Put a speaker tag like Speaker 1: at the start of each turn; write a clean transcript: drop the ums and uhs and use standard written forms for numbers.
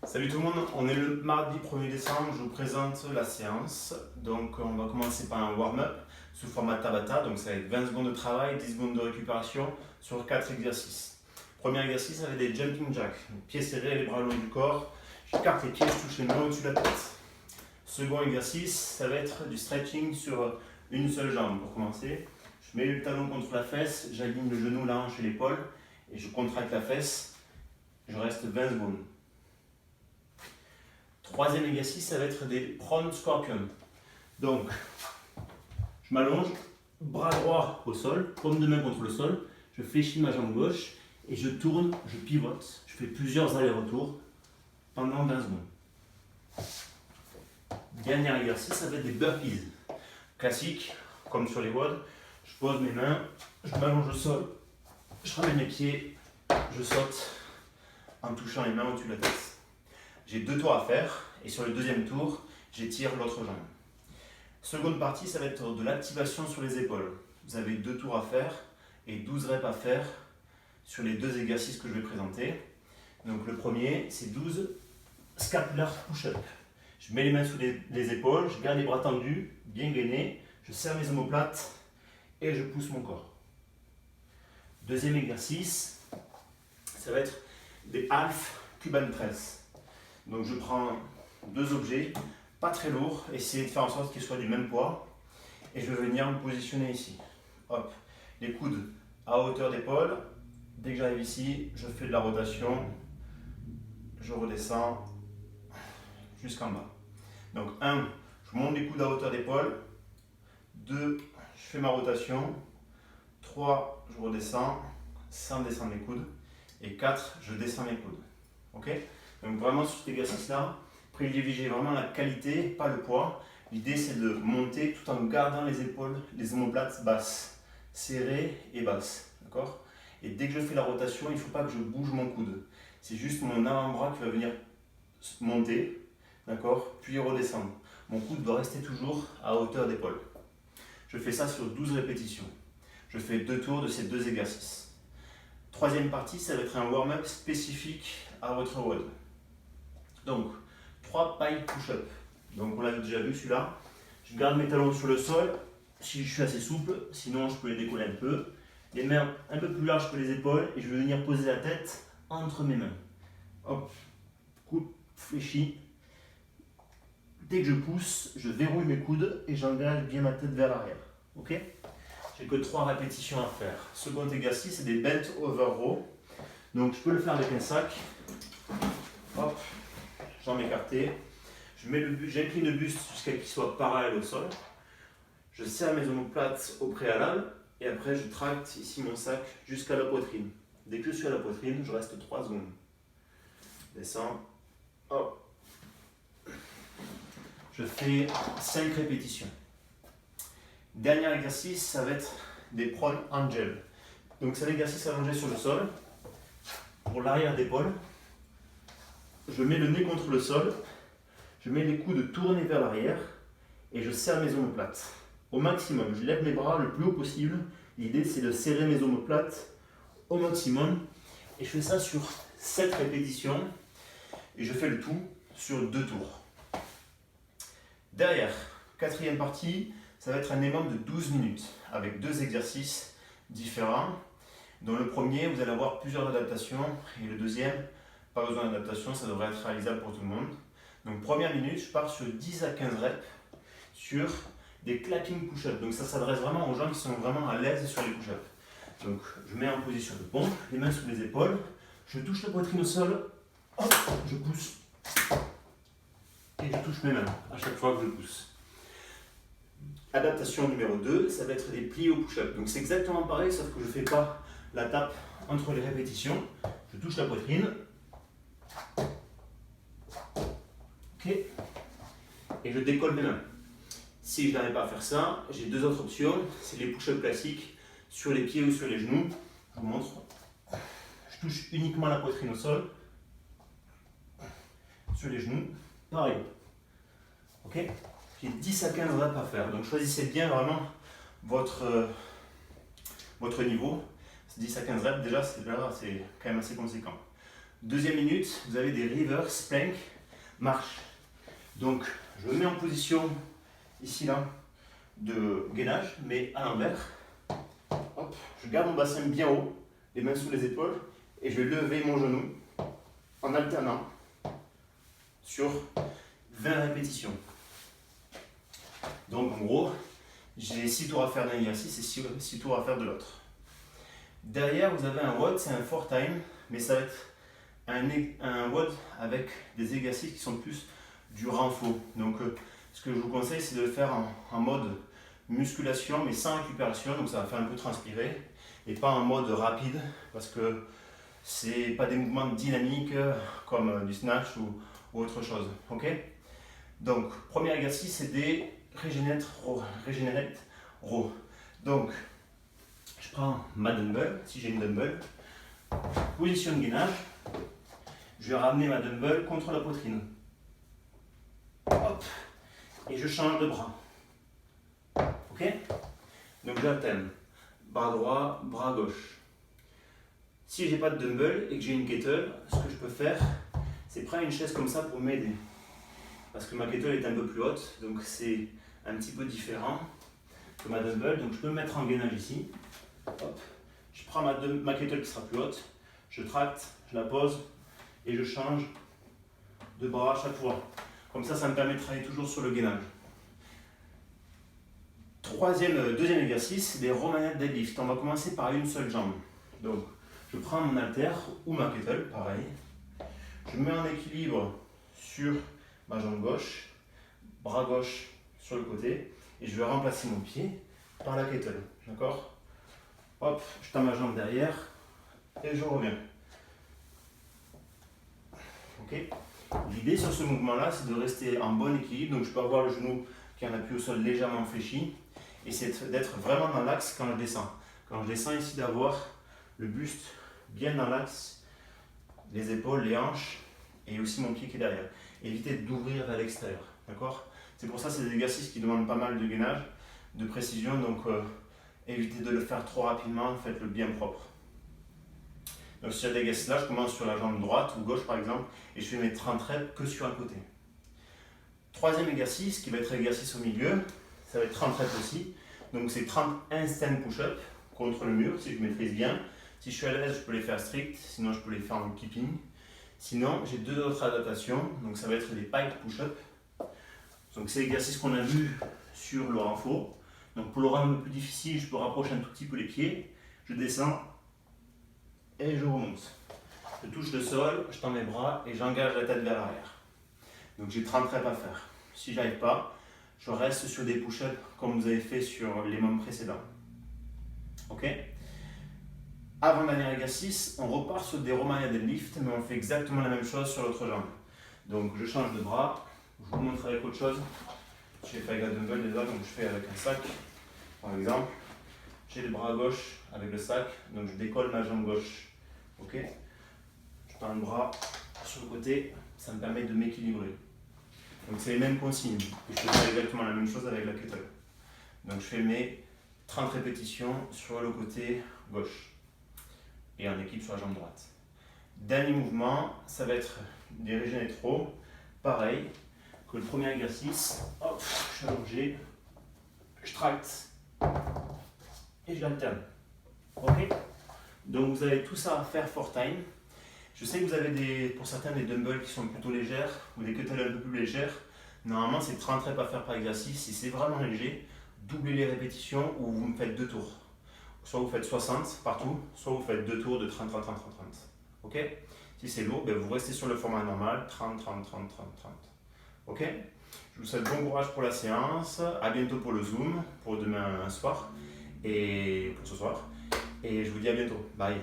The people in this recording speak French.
Speaker 1: Salut tout le monde, on est le mardi 1er décembre, je vous présente la séance. Donc on va commencer par un warm-up sous format Tabata, donc ça va être 20 secondes de travail, 10 secondes de récupération sur 4 exercices. Premier exercice, ça va être des jumping jacks, donc pieds serrés, les bras le long du corps, j'écarte les pieds, je touche les mains au-dessus de la tête. Second exercice, ça va être du stretching sur une seule jambe. Pour commencer, je mets le talon contre la fesse, j'aligne le genou, la hanche et l'épaule et je contracte la fesse, je reste 20 secondes. Troisième exercice, ça va être des prone scorpion. Donc, je m'allonge, bras droit au sol, paume de main contre le sol, je fléchis ma jambe gauche et je tourne, je pivote. Je fais plusieurs allers-retours pendant 20 secondes. Dernier exercice, ça va être des burpees. Classique, comme sur les WOD, je pose mes mains, je m'allonge au sol, je ramène mes pieds, je saute en touchant les mains au-dessus de la tête. J'ai 2 tours à faire et sur le deuxième tour, j'étire l'autre jambe. Seconde partie, ça va être de l'activation sur les épaules. Vous avez 2 tours à faire et 12 reps à faire sur les 2 exercices que je vais présenter. Donc le premier, c'est 12 scapular push-up. Je mets les mains sous les épaules, je garde les bras tendus, bien gainés, je serre mes omoplates et je pousse mon corps. Deuxième exercice, ça va être des half Cuban press. Donc je prends 2 objets, pas très lourds, essayez de faire en sorte qu'ils soient du même poids. Et je vais venir me positionner ici. Hop, les coudes à hauteur d'épaule. Dès que j'arrive ici, je fais de la rotation. Je redescends jusqu'en bas. Donc 1, je monte les coudes à hauteur d'épaule. 2, je fais ma rotation. 3, je redescends sans descendre les coudes. Et 4, je descends mes coudes. Ok ? Donc vraiment sur cet exercice-là, privilégiez vraiment la qualité, pas le poids. L'idée c'est de monter tout en gardant les épaules, les omoplates basses, serrées et basses. D'accord ? Et dès que je fais la rotation, il ne faut pas que je bouge mon coude. C'est juste mon avant-bras qui va venir monter, d'accord ? Puis redescendre. Mon coude doit rester toujours à hauteur d'épaule. Je fais ça sur 12 répétitions. Je fais 2 tours de ces 2 exercices. Troisième partie, ça va être un warm-up spécifique à votre WOD. Donc, 3 pailles push-up. Donc, on l'a déjà vu celui-là. Je garde mes talons sur le sol, si je suis assez souple, sinon je peux les décoller un peu. Les mains un peu plus larges que les épaules et je vais venir poser la tête entre mes mains. Hop, coude fléchi. Dès que je pousse, je verrouille mes coudes et j'engage bien ma tête vers l'arrière. Ok ? J'ai que 3 répétitions à faire. Second exercice, c'est des bent over row. Donc, je peux le faire avec un sac. Hop. Jambes écartées, j'incline le buste jusqu'à ce qu'il soit parallèle au sol. Je serre mes omoplates au préalable et après je tracte ici mon sac jusqu'à la poitrine. Dès que je suis à la poitrine, je reste 3 secondes. Descends, hop. Je fais 5 répétitions. Dernier exercice, ça va être des prone angel. Donc c'est un exercice allongé sur le sol pour l'arrière d'épaule. Je mets le nez contre le sol, je mets les coudes tournés vers l'arrière et je serre mes omoplates au maximum. Je lève mes bras le plus haut possible. L'idée c'est de serrer mes omoplates au maximum et je fais ça sur 7 répétitions et je fais le tout sur 2 tours. Derrière, quatrième partie, ça va être un minimum de 12 minutes avec 2 exercices différents. Dans le premier, vous allez avoir plusieurs adaptations et le deuxième, pas besoin d'adaptation, ça devrait être réalisable pour tout le monde. Donc première minute, je pars sur 10 à 15 reps sur des clapping push-ups. Donc ça s'adresse vraiment aux gens qui sont vraiment à l'aise sur les push-ups. Donc je mets en position de pompe, les mains sous les épaules, je touche la poitrine au sol, hop, je pousse et je touche mes mains à chaque fois que je pousse. Adaptation numéro 2, ça va être des pliés au push-up. Donc c'est exactement pareil, sauf que je ne fais pas la tape entre les répétitions. Je touche la poitrine. Ok. Et je décolle mes mains. Si je n'arrive pas à faire ça, j'ai 2 autres options. C'est les push-ups classiques sur les pieds ou sur les genoux. Je vous montre. Je touche uniquement la poitrine au sol. Sur les genoux. Pareil. Ok. J'ai 10 à 15 reps à faire. Donc choisissez bien vraiment votre niveau. 10 à 15 reps déjà, c'est quand même assez conséquent. Deuxième minute, vous avez des reverse plank marche. Donc je me mets en position ici là de gainage, mais à l'envers. Hop, je garde mon bassin bien haut, les mains sous les épaules, et je vais lever mon genou en alternant sur 20 répétitions. Donc en gros, j'ai 6 tours à faire d'un exercice et 6 tours à faire de l'autre. Derrière, vous avez un WOD, c'est un 4 time, mais ça va être un WOD avec des exercices qui sont plus du renfort. Donc ce que je vous conseille, c'est de le faire en mode musculation, mais sans récupération, donc ça va faire un peu transpirer, et pas en mode rapide, parce que c'est pas des mouvements dynamiques comme du snatch ou autre chose. Ok? Donc, premier exercice, c'est des Regenerate row. Donc, je prends ma dumbbell, si j'ai une dumbbell, position de gainage, je vais ramener ma dumbbell contre la poitrine. Hop, et je change de bras. Ok? Donc j'alterne. Bras droit, bras gauche. Si j'ai pas de dumbbell et que j'ai une kettle, ce que je peux faire, c'est prendre une chaise comme ça pour m'aider. Parce que ma kettle est un peu plus haute, donc c'est un petit peu différent que ma dumbbell. Donc je peux me mettre en gainage ici. Hop. Je prends ma kettle qui sera plus haute, je tracte, je la pose et je change de bras à chaque fois. Comme ça me permet de travailler toujours sur le gainage. Deuxième exercice, des Romanian deadlift. On va commencer par une seule jambe. Donc, je prends mon halter ou ma kettle, pareil. Je me mets en équilibre sur ma jambe gauche, bras gauche sur le côté, et je vais remplacer mon pied par la kettle. D'accord? Hop, je tends ma jambe derrière et je reviens. Ok? L'idée sur ce mouvement-là, c'est de rester en bon équilibre. Donc, je peux avoir le genou qui est en appui au sol légèrement fléchi. Et c'est d'être vraiment dans l'axe quand je descends. Quand je descends ici, d'avoir le buste bien dans l'axe, les épaules, les hanches et aussi mon pied qui est derrière. Évitez d'ouvrir vers l'extérieur. D'accord? C'est pour ça que c'est des exercices qui demandent pas mal de gainage, de précision. Donc évitez de le faire trop rapidement, faites-le bien propre. Donc sur cet exercice-là, je commence sur la jambe droite ou gauche par exemple et je fais mes 30 reps que sur un côté. Troisième exercice qui va être l'exercice au milieu. Ça va être 30 reps aussi. Donc c'est 30 instant push-up contre le mur si je maîtrise bien. Si je suis à l'aise, je peux les faire strict, sinon je peux les faire en keeping. Sinon, j'ai deux autres adaptations. Donc ça va être des pike push-up. Donc c'est l'exercice qu'on a vu sur le renfort. Donc pour le rendre un peu plus difficile, je peux rapprocher un tout petit peu les pieds. Je descends et je remonte. Je touche le sol, je tends mes bras et j'engage la tête vers l'arrière. Donc j'ai 30 reps à faire. Si je n'arrive pas, je reste sur des push-ups comme vous avez fait sur les membres précédents. Ok? Avant-dernier exercice, on repart sur des Romanian deadlift, mais on fait exactement la même chose sur l'autre jambe. Donc je change de bras, je vous montre avec autre chose. J'ai fait avec la dumbbell déjà, donc je fais avec un sac, par exemple. J'ai le bras gauche avec le sac, donc je décolle ma jambe gauche. Ok? Je tends le bras sur le côté, ça me permet de m'équilibrer. Donc c'est les mêmes consignes. Je fais exactement la même chose avec la kettle. Donc je fais mes 30 répétitions sur le côté gauche et en équipe sur la jambe droite. Dernier mouvement, ça va être des Regenerate row. Pareil que le premier exercice. Hop, je suis allongé, je tracte et j'alterne. Ok? Donc vous avez tout ça à faire 4 time. Je sais que vous avez pour certains des dumbbells qui sont plutôt légères ou des kettles un peu plus légères. Normalement, c'est 30 reps à faire par exercice. Si c'est vraiment léger, doublez les répétitions ou vous me faites 2 tours. Soit vous faites 60 partout, soit vous faites 2 tours de 30, 30, 30, 30, 30. Ok? Si c'est lourd, vous restez sur le format normal, 30, 30, 30, 30, 30. Ok? Je vous souhaite bon courage pour la séance. À bientôt pour le Zoom, pour demain soir et pour ce soir. Et je vous dis à bientôt. Bye.